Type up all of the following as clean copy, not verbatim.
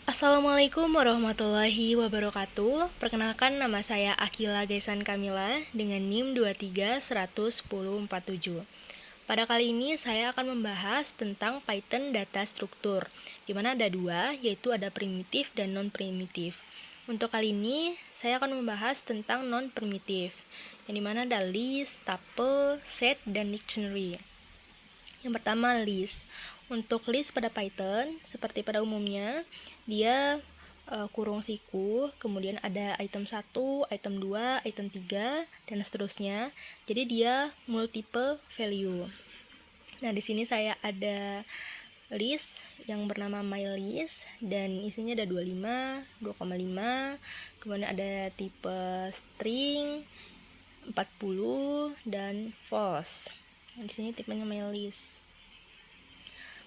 Assalamualaikum warahmatullahi wabarakatuh. Perkenalkan, nama saya Akila Gaisan Kamila dengan NIM 23 110 47. Pada kali ini saya akan membahas tentang Python data struktur, di mana ada dua, yaitu ada primitif dan non-primitif. Untuk kali ini saya akan membahas tentang non-primitif, yang dimana ada list, tuple, set, dan dictionary. Yang pertama, list. Untuk list pada Python, seperti pada umumnya, dia kurung siku, kemudian ada item 1, item 2, item 3, dan seterusnya. Jadi dia multiple value. Nah, di sini saya ada list yang bernama mylist dan isinya ada 25, 2,5, kemudian ada tipe string, 40, dan false. Nah, di sini tipenya mylist.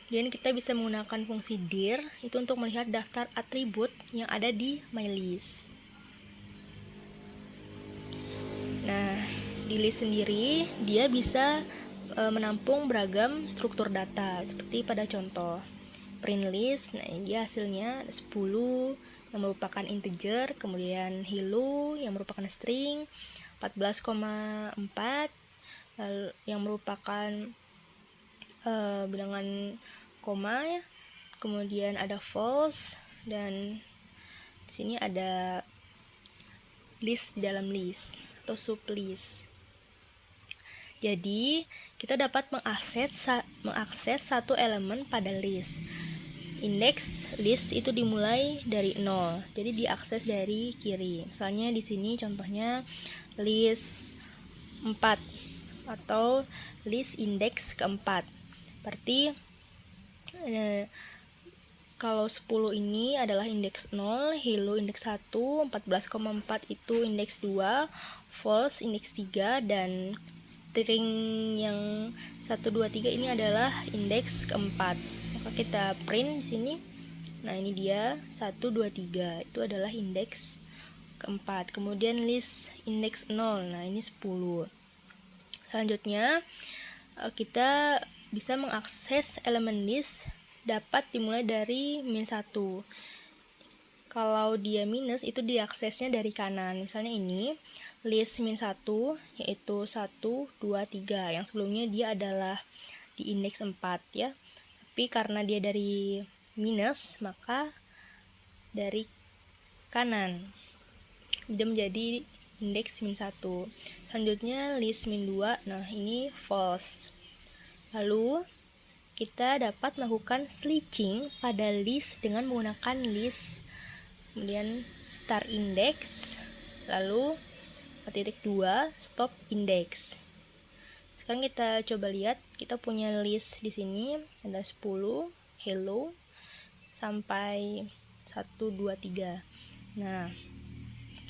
Kemudian kita bisa menggunakan fungsi dir itu untuk melihat daftar atribut yang ada di mylist. Nah, di list sendiri dia bisa menampung beragam struktur data seperti pada contoh print list. Nah, ini dia hasilnya 10 yang merupakan integer, kemudian hello yang merupakan string, 14,4 yang merupakan bilangan koma ya. Kemudian ada false, dan di sini ada list dalam list atau sublist. Jadi kita dapat mengakses satu elemen pada list. Indeks list itu dimulai dari 0, jadi diakses dari kiri. Misalnya di sini contohnya list 4 atau list indeks keempat. Berarti kalau 10 ini adalah indeks 0, hello indeks 1, 14,4 itu indeks 2, false indeks 3, dan string yang 1, 2, 3 ini adalah indeks keempat. Maka kita print di sini. Nah, ini dia 1, 2, 3 itu adalah indeks keempat. Kemudian list indeks 0. Nah, ini 10. Selanjutnya kita bisa mengakses elemen list dapat dimulai dari min 1. Kalau dia minus itu diaksesnya dari kanan. Misalnya ini list min 1 yaitu 1, 2, 3. Yang sebelumnya dia adalah di indeks 4 ya. Tapi karena dia dari minus maka dari kanan dia menjadi indeks min 1. Selanjutnya list min 2. Nah, ini false. Lalu kita dapat melakukan switching pada list dengan menggunakan list, kemudian start index, lalu titik 2 stop index. Sekarang kita coba lihat, kita punya list di sini ada 10 hello sampai 1, 2, 3. Nah,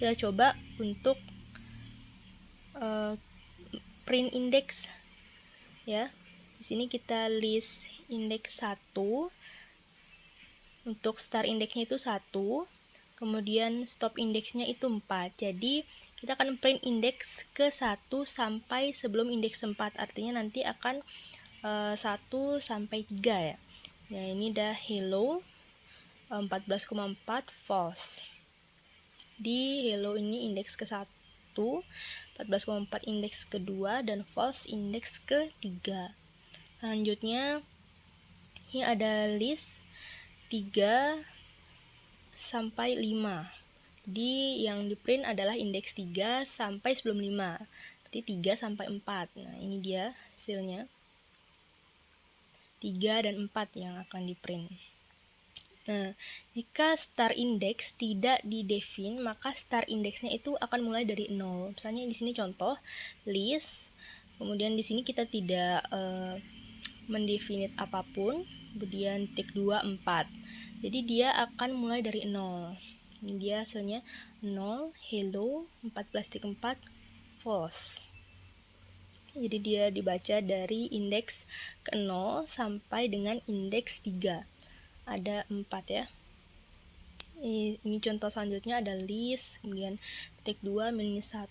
kita coba untuk print index ya. Di sini kita list indeks 1. Untuk start indeksnya itu 1, kemudian stop indeksnya itu 4. Jadi kita akan print indeks ke 1 sampai sebelum indeks 4. Artinya nanti akan 1 sampai 3 ya. Nah, ini udah hello 14,4 false. Di hello ini indeks ke 1, 14,4 indeks kedua, dan false indeks ke-3. Selanjutnya ini ada list 3 sampai 5. Jadi yang di print adalah indeks 3 sampai sebelum 5. Berarti 3 sampai 4. Nah, ini dia hasilnya. 3 dan 4 yang akan di print. Nah, jika start index tidak didefine, maka start indexnya itu akan mulai dari 0. Misalnya di sini contoh list, kemudian di sini kita tidak mendefinite apapun, kemudian titik 2, 4. Jadi dia akan mulai dari 0. Ini dia hasilnya 0, hello, 14,4, false. Jadi dia dibaca dari indeks ke 0 sampai dengan indeks 3. Ada 4 ya. Ini contoh selanjutnya ada list, kemudian titik 2 minus 1.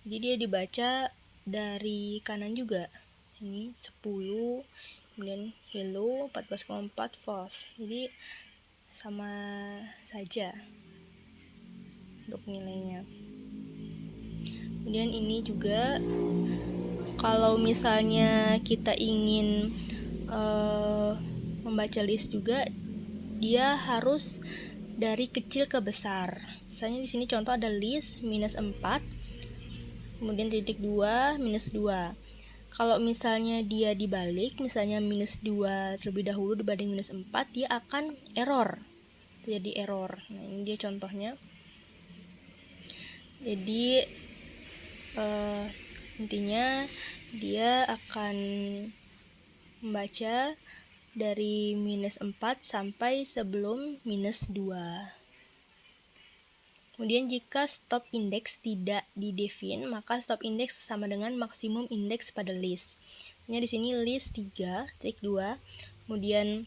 Jadi dia dibaca dari kanan juga. Ini 10, kemudian hello 14,4 false. Jadi sama saja untuk nilainya. Kemudian ini juga kalau misalnya kita ingin membaca list juga, dia harus dari kecil ke besar. Misalnya di sini contoh ada list -4, kemudian titik 2, -2. Kalau misalnya dia dibalik, misalnya -2 terlebih dahulu dibanding -4, dia akan error. Jadi error. Nah, ini dia contohnya. Jadi intinya dia akan membaca dari -4 sampai sebelum -2. Kemudian jika stop index tidak didefine, maka stop index sama dengan maksimum indeks pada list. Ini di sini list 3.2, kemudian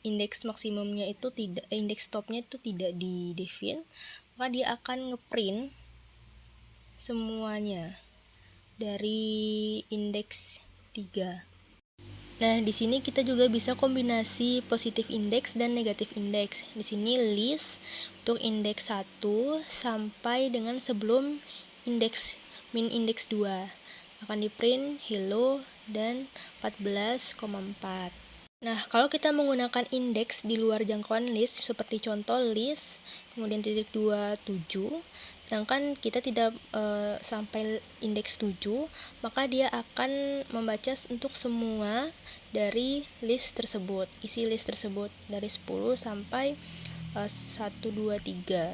indeks maksimumnya itu tidak, indeks stopnya itu tidak didefine, maka dia akan ngeprint semuanya dari indeks 3. Nah, di sini kita juga bisa kombinasi positif indeks dan negatif indeks. Di sini list untuk indeks 1 sampai dengan sebelum indeks min indeks 2 akan di print hello dan 14,4. Nah, kalau kita menggunakan indeks di luar jangkauan list seperti contoh list kemudian titik 2, 7, sedangkan kita tidak sampai indeks 7, maka dia akan membaca untuk semua dari list tersebut, isi list tersebut dari 10 sampai 1, 2, 3.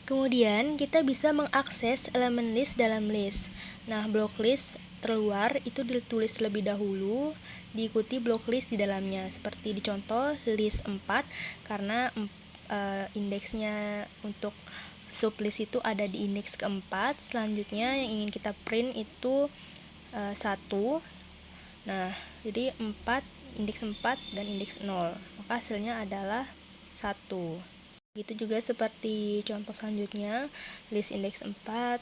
Kemudian kita bisa mengakses elemen list dalam list. Nah, blok list terluar itu ditulis terlebih dahulu, diikuti blok list di dalamnya. Seperti di contoh list 4, karena indeksnya untuk sublist itu ada di indeks keempat. Selanjutnya yang ingin kita print itu 1. Nah, jadi 4, indeks 4 dan indeks 0. Maka hasilnya adalah 1. Gitu juga seperti contoh selanjutnya, list indeks 4.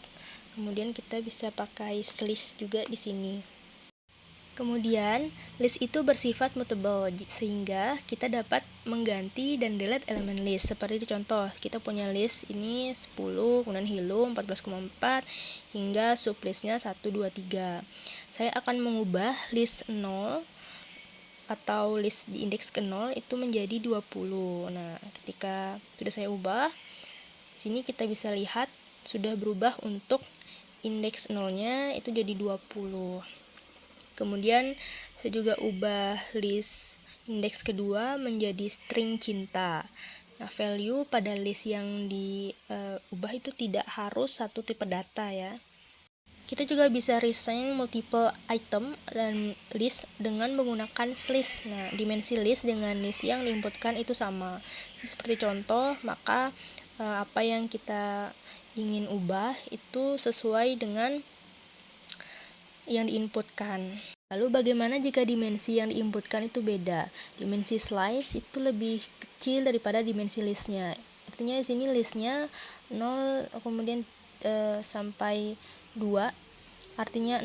Kemudian kita bisa pakai list juga di sini. Kemudian, list itu bersifat mutable, sehingga kita dapat mengganti dan delete elemen list. Seperti di contoh, kita punya list ini 10, kemudian hello 14,4, hingga sublistnya 1, 2, 3. Saya akan mengubah list 0 atau list di indeks ke 0 itu menjadi 20. Nah, ketika sudah saya ubah, sini kita bisa lihat sudah berubah untuk indeks 0-nya itu jadi 20. Kemudian saya juga ubah list indeks kedua menjadi string cinta. Nah, value pada list yang diubah itu tidak harus satu tipe data ya. Kita juga bisa reassign multiple item dan list dengan menggunakan list. Nah, dimensi list dengan list yang diinputkan itu sama. Seperti contoh, maka apa yang kita ingin ubah itu sesuai dengan yang diinputkan. Lalu bagaimana jika dimensi yang diinputkan itu beda? Dimensi slice itu lebih kecil daripada dimensi listnya. Artinya di sini listnya 0 kemudian sampai 2, artinya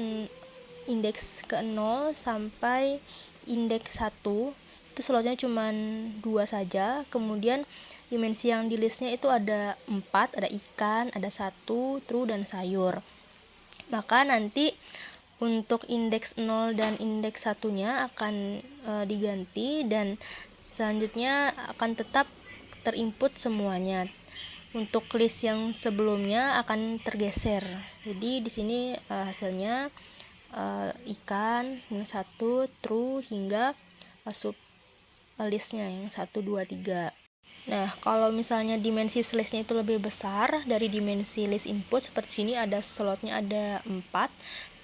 indeks ke 0 sampai indeks 1 itu slotnya cuma 2 saja. Kemudian dimensi yang di listnya itu ada 4, ada ikan, ada 1, true, dan sayur. Maka nanti untuk indeks 0 dan indeks 1-nya akan diganti dan selanjutnya akan tetap terinput semuanya. Untuk list yang sebelumnya akan tergeser. Jadi di sini hasilnya ikan 1, true, hingga sub listnya yang 1, 2, 3. Nah, kalau misalnya dimensi listnya itu lebih besar dari dimensi list input, seperti sini ada slotnya ada 4,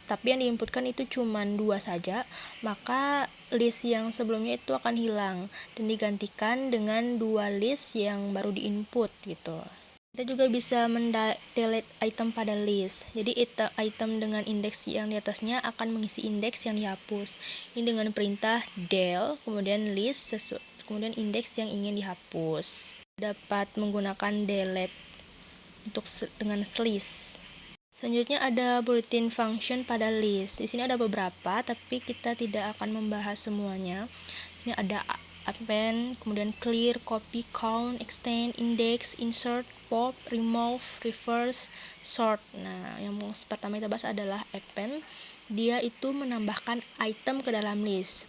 tapi yang diinputkan itu cuma 2 saja, maka list yang sebelumnya itu akan hilang dan digantikan dengan 2 list yang baru diinput gitu. Kita juga bisa delete item pada list. Jadi item dengan indeks yang di atasnya akan mengisi indeks yang dihapus. Ini dengan perintah del, kemudian list, kemudian indeks yang ingin dihapus. Dapat menggunakan delete untuk dengan list. Selanjutnya ada bulletin function pada list. Di sini ada beberapa, tapi kita tidak akan membahas semuanya. Di sini ada append, kemudian clear, copy, count, extend, index, insert, pop, remove, reverse, sort. Nah, yang pertama kita bahas adalah append. Dia itu menambahkan item ke dalam list.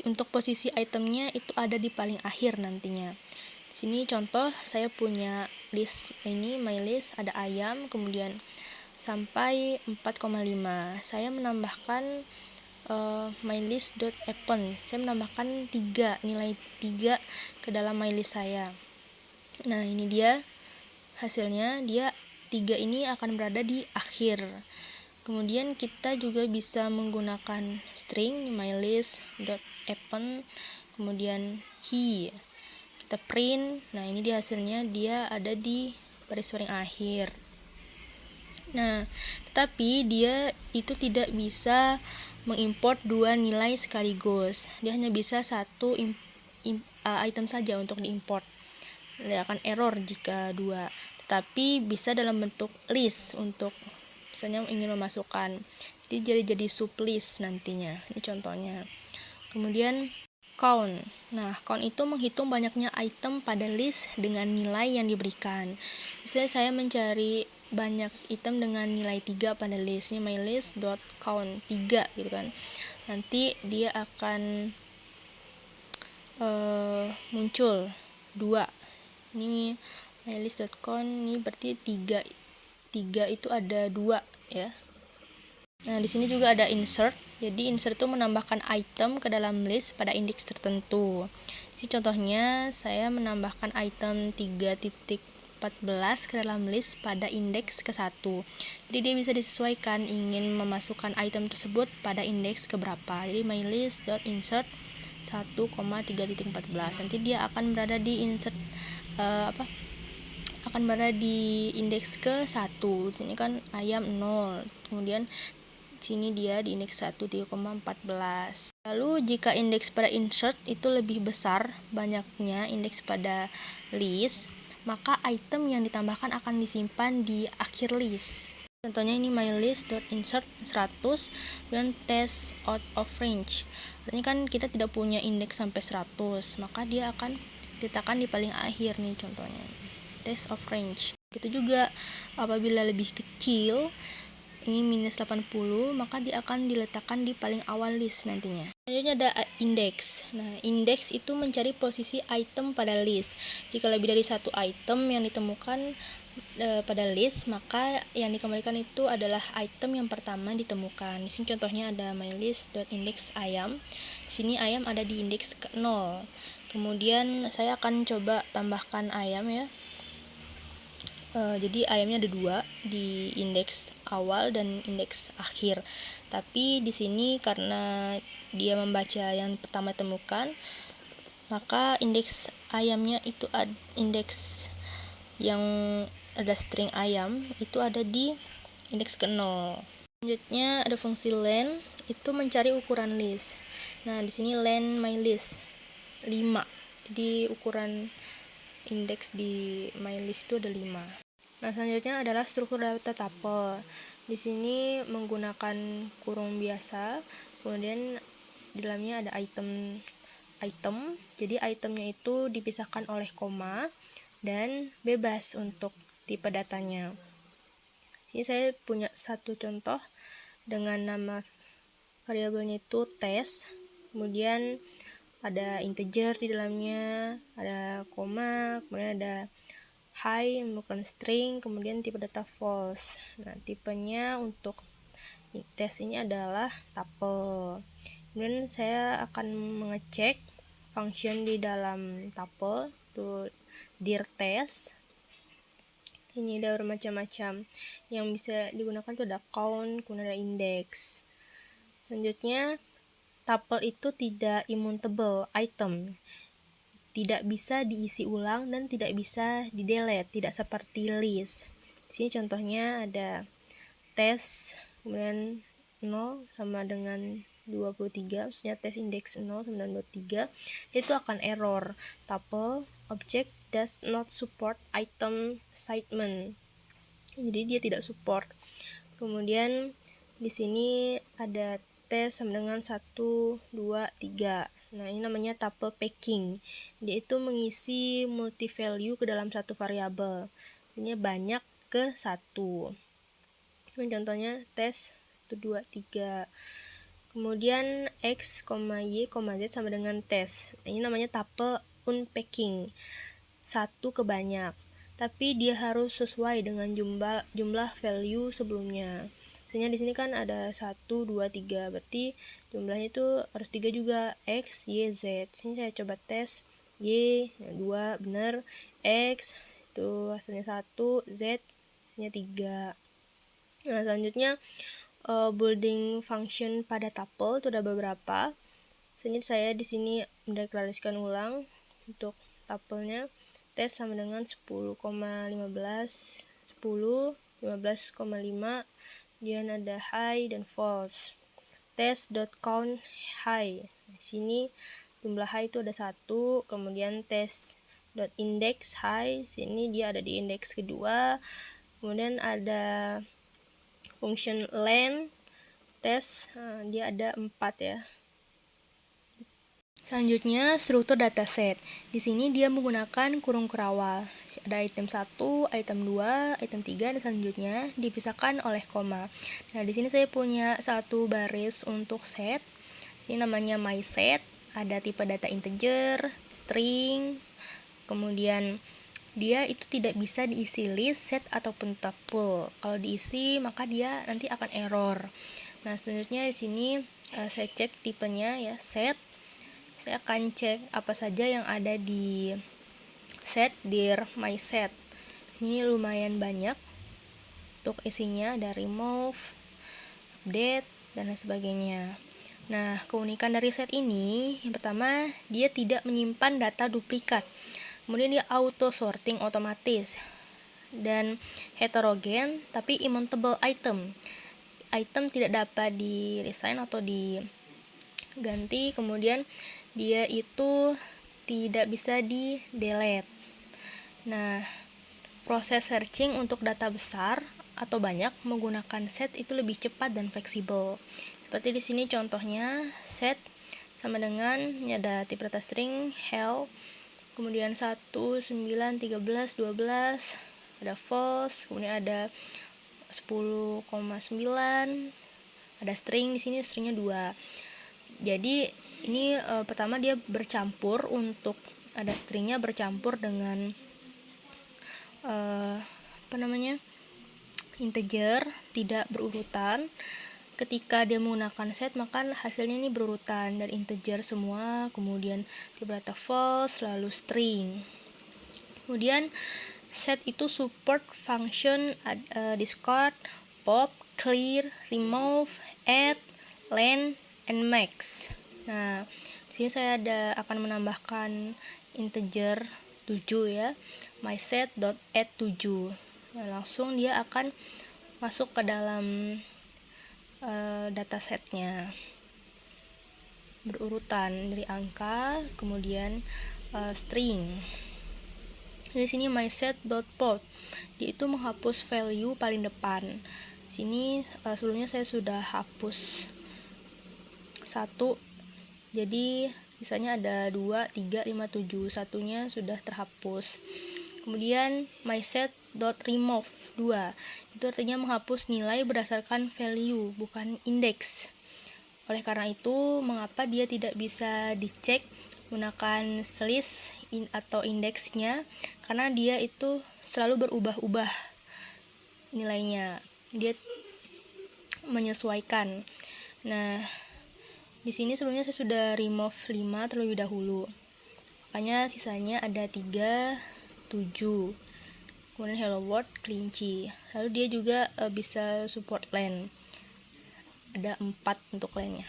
Untuk posisi itemnya itu ada di paling akhir nantinya. Di sini contoh saya punya list ini, my list, ada ayam, kemudian sampai 4,5. Saya menambahkan mylist.append. Saya menambahkan nilai 3 ke dalam mylist saya. Nah, ini dia hasilnya, dia 3 ini akan berada di akhir. Kemudian kita juga bisa menggunakan string mylist.append, kemudian he. Kita print. Nah, ini dia hasilnya, dia ada di baris paling akhir. Nah, tetapi dia itu tidak bisa mengimport 2 nilai sekaligus. Dia hanya bisa satu item saja untuk diimport. Dia akan error jika 2. Tetapi bisa dalam bentuk list untuk misalnya ingin memasukkan. Jadi sublist nantinya. Ini contohnya. Kemudian count. Nah, count itu menghitung banyaknya item pada list dengan nilai yang diberikan. Misalnya saya mencari banyak item dengan nilai 3 pada list. Ini mylist.count 3 gitu kan. Nanti dia akan muncul 2. Ini mylist.count, ini berarti 3 itu ada 2 ya. Nah, di sini juga ada insert. Jadi insert itu menambahkan item ke dalam list pada indeks tertentu. Jadi contohnya saya menambahkan item 3.14 ke dalam list pada indeks ke-1. Jadi dia bisa disesuaikan ingin memasukkan item tersebut pada indeks keberapa. Jadi mylist.insert 1,3.14. Nanti dia akan berada di akan berada di indeks ke-1. Sini kan ayam 0. Kemudian sini dia di indeks 1 3,14. Lalu jika indeks pada insert itu lebih besar banyaknya indeks pada list, maka item yang ditambahkan akan disimpan di akhir list. Contohnya ini mylist.insert 100 dan test out of range. Artinya kan kita tidak punya indeks sampai 100, maka dia akan diletakkan di paling akhir nih contohnya. Test of range. Itu juga apabila lebih kecil, ini minus 80, maka dia akan diletakkan di paling awal list nantinya. Selanjutnya ada indeks. Nah, indeks itu mencari posisi item pada list. Jika lebih dari satu item yang ditemukan pada list, maka yang dikembalikan itu adalah item yang pertama ditemukan. Di sini contohnya ada mylist.index ayam. Di sini ayam ada di indeks ke-0. Kemudian saya akan coba tambahkan ayam ya. Jadi ayamnya ada 2 di indeks awal dan indeks akhir. Tapi di sini karena dia membaca yang pertama temukan, maka indeks ayamnya itu indeks yang ada string ayam itu ada di indeks ke-0. Selanjutnya ada fungsi len, itu mencari ukuran list. Nah, di sini len mylist 5. Jadi ukuran indeks di mylist itu ada 5. Nah, selanjutnya adalah struktur data tuple. Di sini menggunakan kurung biasa, kemudian di dalamnya ada item. Jadi itemnya itu dipisahkan oleh koma dan bebas untuk tipe datanya. Sini saya punya satu contoh dengan nama variabelnya itu test, kemudian ada integer di dalamnya, ada koma, kemudian ada high merupakan string, kemudian tipe data false. Nah, tipenya untuk tes ini adalah tuple. Kemudian saya akan mengecek function di dalam tuple itu dir test. Ini ada bermacam-macam yang bisa digunakan itu ada count, kemudian ada index. Selanjutnya tuple itu tidak immutable item, tidak bisa diisi ulang dan tidak bisa di-delete, tidak seperti list. Di sini contohnya ada tes, kemudian 0 sama dengan 23, maksudnya tes indeks 0 sama dengan 23, itu akan error. Tuple object does not support item assignment. Jadi dia tidak support. Kemudian di sini ada tes sama dengan 1, 2, 3. Nah, ini namanya tuple packing. Dia itu mengisi multi value ke dalam satu variabel. Ini banyak ke satu. Ini contohnya tes 1, 2, 3. Kemudian X, Y, Z sama dengan tes. Nah, ini namanya tuple unpacking. Satu ke banyak. Tapi dia harus sesuai dengan jumlah value sebelumnya. Misalnya di sini kan ada 1, 2, 3. Berarti jumlahnya itu harus 3 juga. X, Y, Z. Sini saya coba tes. Y, 2, benar. X, itu hasilnya 1. Z, hasilnya 3. Nah, selanjutnya building function pada tuple itu ada beberapa. Selanjutnya saya di sini mendeklarasikan ulang untuk tuple-nya. Tes sama dengan 10,15, 10, 15,5, kemudian ada high dan false. Test.count high. Di sini jumlah high itu ada 1, kemudian test.index high, sini dia ada di indeks kedua. Kemudian ada function len test, dia ada 4 ya. Selanjutnya, struktur dataset. Di sini dia menggunakan kurung kerawal. Ada item 1, item 2, item 3, dan selanjutnya dipisahkan oleh koma. Nah, di sini saya punya satu baris untuk set. Ini namanya mySet. Ada tipe data integer, string, kemudian dia itu tidak bisa diisi list, set, ataupun tuple. Kalau diisi, maka dia nanti akan error. Nah, selanjutnya di sini saya cek tipenya ya, set. Saya akan cek apa saja yang ada di set dir myset. Sini lumayan banyak untuk isinya, ada remove, update, dan lain sebagainya. Nah, keunikan dari set ini, yang pertama, dia tidak menyimpan data duplikat. Kemudian dia auto sorting otomatis dan heterogen tapi immutable item. Item tidak dapat di resign atau diganti. Kemudian dia itu tidak bisa di delete. Nah, proses searching untuk data besar atau banyak menggunakan set itu lebih cepat dan fleksibel. Seperti di sini contohnya, set sama dengan ini ada tipe data string hell, kemudian 1, 9, 13, 12, ada false, kemudian ada 10,9, ada string, di sini stringnya 2. Jadi ini pertama dia bercampur, untuk ada stringnya bercampur dengan integer, tidak berurutan. Ketika dia menggunakan set, maka hasilnya ini berurutan dari integer semua, kemudian tipe data false, lalu string. Kemudian set itu support function discard, pop, clear, remove, add, len, and max. Nah, di sini saya akan menambahkan integer 7 ya, myset.add 7. Nah, langsung dia akan masuk ke dalam datasetnya berurutan dari angka, kemudian string. Di sini myset.port, dia itu menghapus value paling depan. Sini sebelumnya saya sudah hapus 1, jadi misalnya ada 2, 3, 5, 7, satunya sudah terhapus. Kemudian myset.remove 2, itu artinya menghapus nilai berdasarkan value, bukan indeks. Oleh karena itu, mengapa dia tidak bisa dicek menggunakan list atau indeksnya? Karena dia itu selalu berubah-ubah nilainya, dia menyesuaikan. Nah, di sini sebelumnya saya sudah remove 5 terlebih dahulu, makanya sisanya ada 3, 7. Kemudian hello world, kelinci. Lalu dia juga bisa support len, ada 4 untuk lennya.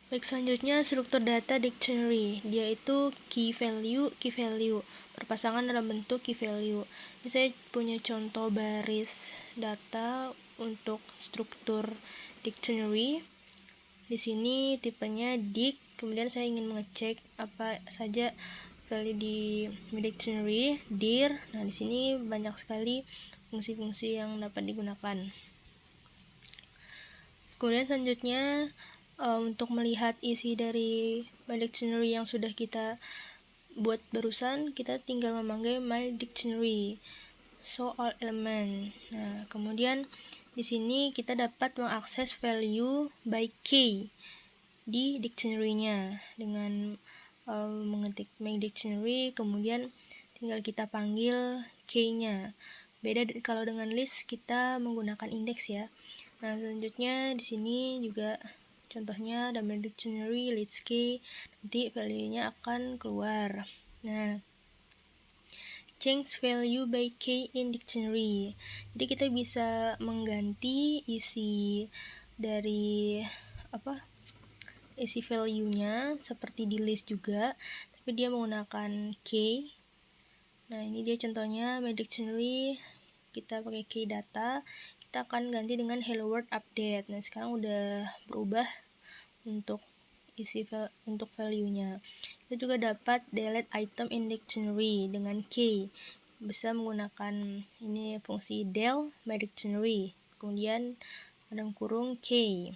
Baik, selanjutnya struktur data dictionary. Dia itu key value berpasangan dalam bentuk key value. Ini saya punya contoh baris data untuk struktur dictionary. Di sini tipenya dict, kemudian saya ingin mengecek apa saja value di dictionary, dir. Nah, di sini banyak sekali fungsi-fungsi yang dapat digunakan. Kemudian selanjutnya untuk melihat isi dari My Dictionary yang sudah kita buat barusan, kita tinggal memanggil My Dictionary. So all element. Nah, kemudian di sini kita dapat mengakses value by key di dictionary-nya dengan mengetik My Dictionary, kemudian tinggal kita panggil key-nya. Beda kalau dengan list kita menggunakan indeks ya. Nah, selanjutnya di sini juga contohnya ada My Dictionary list key, nanti value-nya akan keluar. Nah, change value by key in dictionary. Jadi kita bisa mengganti isi dari isi value-nya seperti di list juga, tapi dia menggunakan key. Nah, ini dia contohnya My Dictionary, kita pakai key data, kita akan ganti dengan Hello World Update. Nah, sekarang udah berubah untuk untuk value-nya. Kita juga dapat delete item in dictionary dengan key. Bisa menggunakan ini fungsi del My Dictionary. Kemudian dalam kurung key.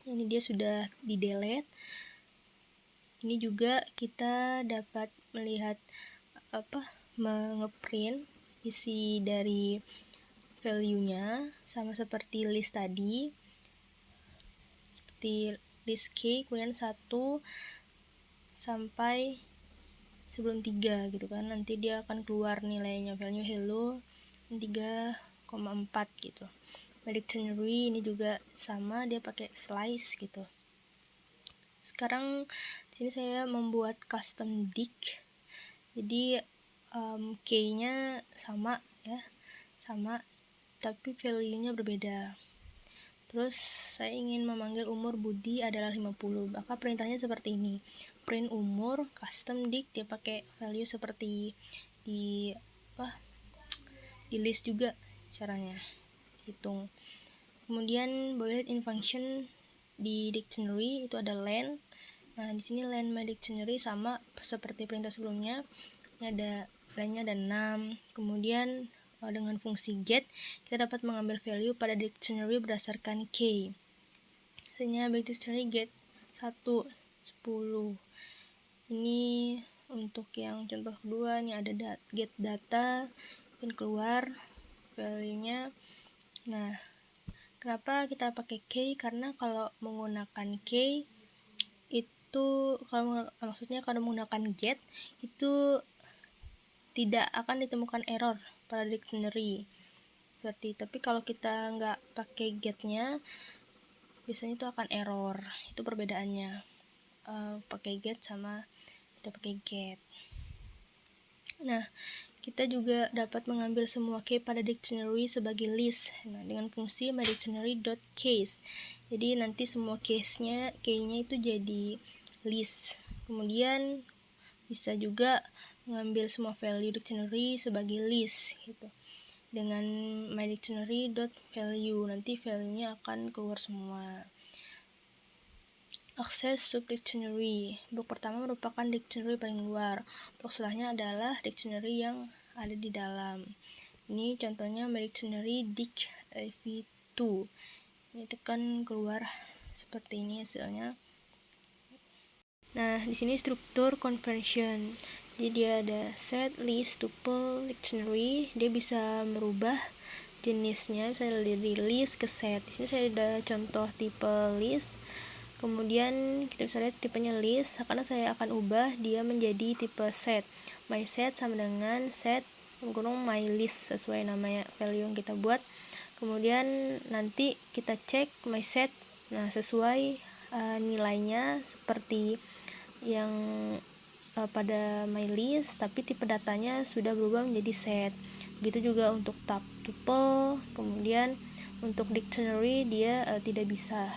Ini dia sudah di delete. Ini juga kita dapat melihat ngeprint isi dari value-nya sama seperti list tadi. Seperti list key, kemudian 1 sampai sebelum 3 gitu kan, nanti dia akan keluar nilainya, value hello 3,4 gitu. My Dictionary ini juga sama, dia pakai slice gitu. Sekarang di sini saya membuat custom dict, jadi key-nya sama ya, sama tapi value-nya berbeda. Terus saya ingin memanggil umur Budi adalah 50, maka perintahnya seperti ini. Print umur, custom dict, dia pakai value seperti di list juga caranya hitung. Kemudian boolean in function di dictionary itu ada len. Nah, di sini len My Dictionary sama seperti perintah sebelumnya. Ini ada len-nya ada 6. Kemudian dengan fungsi get, kita dapat mengambil value pada dictionary berdasarkan key. Misalnya by dictionary get 1, 10. Ini untuk yang contoh kedua, ini ada get data, dan keluar value-nya. Nah, kenapa kita pakai key? Karena kalau menggunakan key itu, kalau menggunakan get itu tidak akan ditemukan error pada dictionary tapi kalau kita nggak pakai get-nya biasanya itu akan error. Itu perbedaannya pakai get sama tidak pakai get. Nah, kita juga dapat mengambil semua key pada dictionary sebagai list. Nah, dengan fungsi mydictionary.case. Jadi nanti semua key-nya itu jadi list. Kemudian bisa juga mengambil semua value dictionary sebagai list gitu. Dengan mydictionary.value, nanti value-nya akan keluar semua. Akses subdictionary. Blok pertama merupakan dictionary paling luar. Blok setelahnya adalah dictionary yang ada di dalam. Ini contohnya mydictionary dict v2. Ini tekan keluar seperti ini hasilnya. Nah, di sini struktur conversion. Jadi dia ada set, list, tuple, dictionary. Dia bisa merubah jenisnya, misalnya dari list ke set. Di sini saya ada contoh tipe list. Kemudian kita bisa lihat tipenya list, karena saya akan ubah dia menjadi tipe set. My set sama dengan set kurung my list sesuai namanya value yang kita buat. Kemudian nanti kita cek my set. Nah, sesuai nilainya seperti yang pada my list, tapi tipe datanya sudah berubah menjadi set. Begitu juga untuk tab tuple. Kemudian untuk dictionary dia tidak bisa.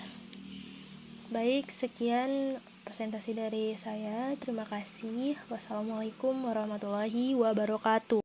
Baik, sekian presentasi dari saya. Terima kasih. Wassalamualaikum warahmatullahi wabarakatuh.